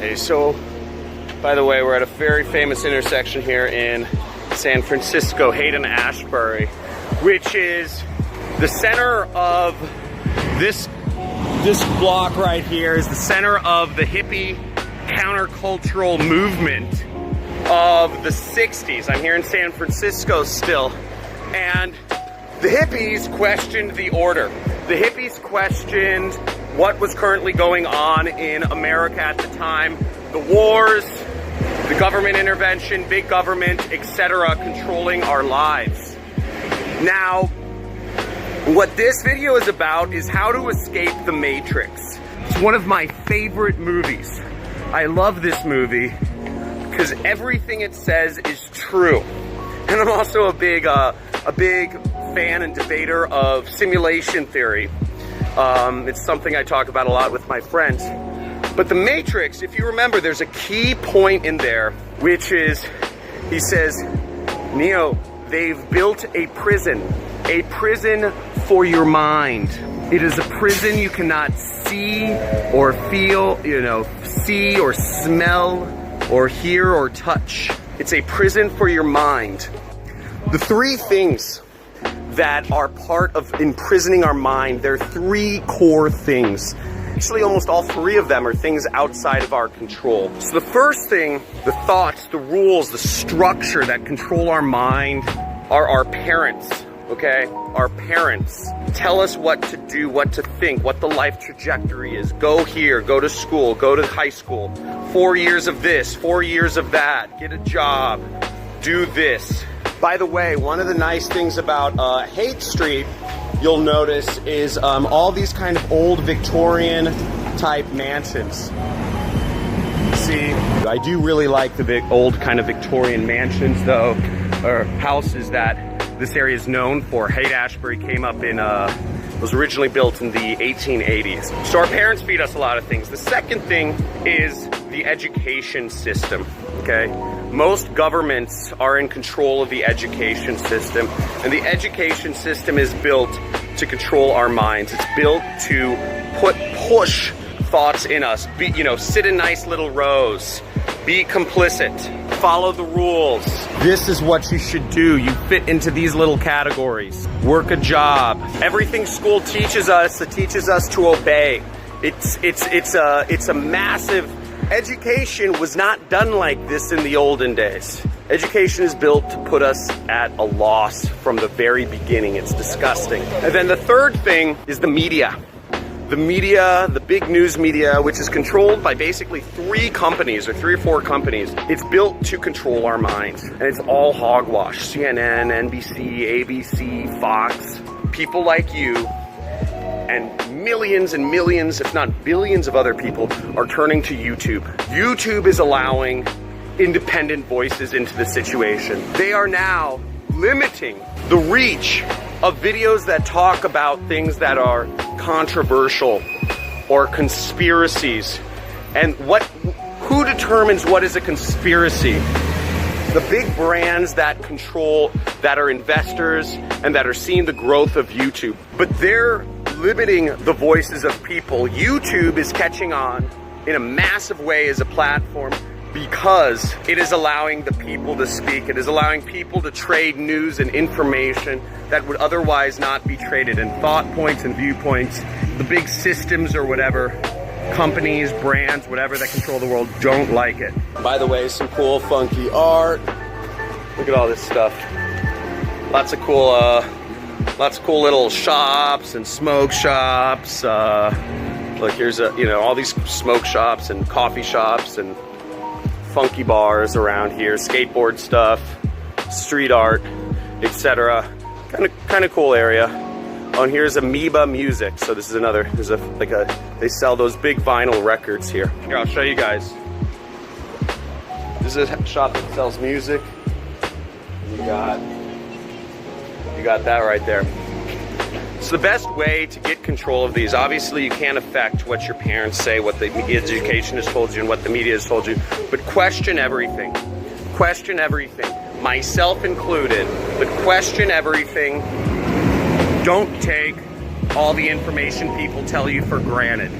Hey, so by the way, we're at a very famous intersection here in San Francisco, Haight-Ashbury, which is the center of this block right here is the center of the hippie countercultural movement of the 60s. I'm here in San Francisco still, and the hippies questioned the order. The hippies questioned what was currently going on in America at the time, the wars, the government intervention, big government, etc., controlling our lives. Now, what this video is about is how to escape the Matrix. It's one of my favorite movies. I love this movie because everything it says is true. And I'm also a big fan and debater of simulation theory. It's something I talk about a lot with my friends. But the Matrix, if you remember, there's a key point in there, which is, he says, Neo, they've built a prison for your mind. It is a prison you cannot see or feel, see or smell or hear or touch. It's a prison for your mind. The three things that are part of imprisoning our mind, there are three core things. Actually, almost all three of them are things outside of our control. So the first thing, the thoughts, the rules, the structure that control our mind are our parents, okay? Our parents tell us what to do, what to think, what the life trajectory is. Go here, go to school, go to high school. 4 years of this, 4 years of that, get a job, do this. By the way, one of the nice things about Haight Street, you'll notice, is all these kind of old Victorian type mansions. See, I do really like the old kind of Victorian mansions though, or houses that this area is known for. Haight-Ashbury came up in, was originally built in the 1880s. So our parents feed us a lot of things. The second thing is the education system, okay? Most governments are in control of the education system, and the education system is built to control our minds. It's built to push thoughts in us. Sit in nice little rows, be complicit, follow the rules. This is what you should do. You fit into these little categories. Work a job. Everything school teaches us, it teaches us to obey. It's a massive. Education was not done like this in the olden days. Education is built to put us at a loss from the very beginning. It's disgusting. And then the third thing is the media. The media, the big news media, which is controlled by basically three companies or 3 or 4 companies. It's built to control our minds. And it's all hogwash. CNN, NBC, ABC, Fox. People like you and millions, if not billions of other people are turning to YouTube. YouTube is allowing independent voices into the situation. They are now limiting the reach of videos that talk about things that are controversial or conspiracies. And who determines what is a conspiracy? The big brands that control, that are investors and that are seeing the growth of YouTube. But they're limiting the voices of people. YouTube is catching on in a massive way as a platform because it is allowing the people to speak. It is allowing people to trade news and information that would otherwise not be traded, and thought points and viewpoints. The big systems or whatever, companies, brands, whatever that control the world don't like it. By the way, some cool funky art. Look at all this stuff. Lots of cool little shops and smoke shops. Look, here's all these smoke shops and coffee shops and funky bars around here, skateboard stuff, street art, etc. Kind of cool area. Oh, and here's Amoeba Music. So this is another. They sell those big vinyl records here. Here, I'll show you guys. This is a shop that sells music. You got that right there. So the best way to get control of these, obviously you can't affect what your parents say, what the education has told you and what the media has told you, but question everything. Question everything, myself included, but question everything. Don't take all the information people tell you for granted.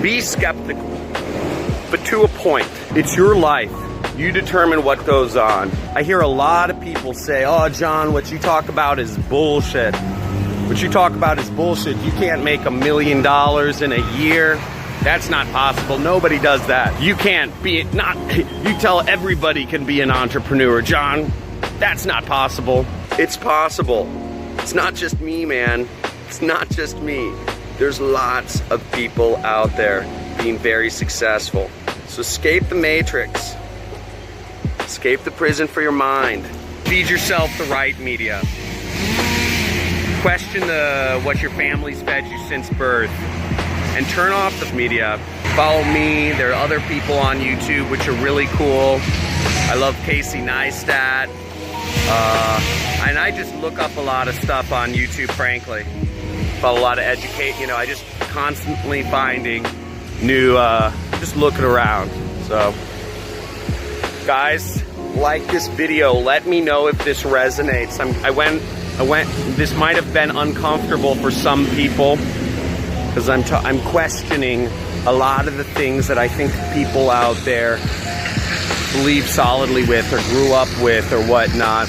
Be skeptical, but to a point. It's your life. You determine what goes on. I hear a lot of people say, oh, John, what you talk about is bullshit. What you talk about is bullshit. You can't make $1 million in a year. That's not possible. Nobody does that. You can't be, you tell everybody can be an entrepreneur. John, that's not possible. It's possible. It's not just me, man. It's not just me. There's lots of people out there being very successful. So escape the matrix. Escape the prison for your mind. Feed yourself the right media. Question what your family's fed you since birth. And turn off the media. Follow me. There are other people on YouTube which are really cool. I love Casey Neistat. And I just look up a lot of stuff on YouTube, frankly. Follow a lot of I just constantly finding new, just looking around. So, guys, like this video. Let me know if this resonates. This might have been uncomfortable for some people because I'm questioning a lot of the things that I think people out there believe solidly with or grew up with or whatnot.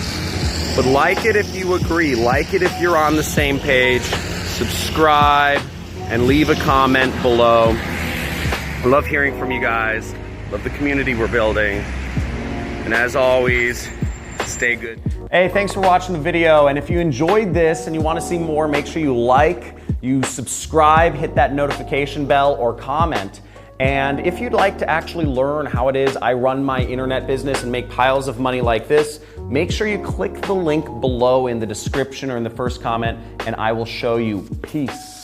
But like it if you agree. Like it if you're on the same page. Subscribe and leave a comment below. I love hearing from you guys. Love the community we're building. And as always, stay good. Hey, thanks for watching the video. And if you enjoyed this and you want to see more, make sure you like, you subscribe, hit that notification bell, or comment. And if you'd like to actually learn how it is I run my internet business and make piles of money like this, make sure you click the link below in the description or in the first comment, and I will show you. Peace.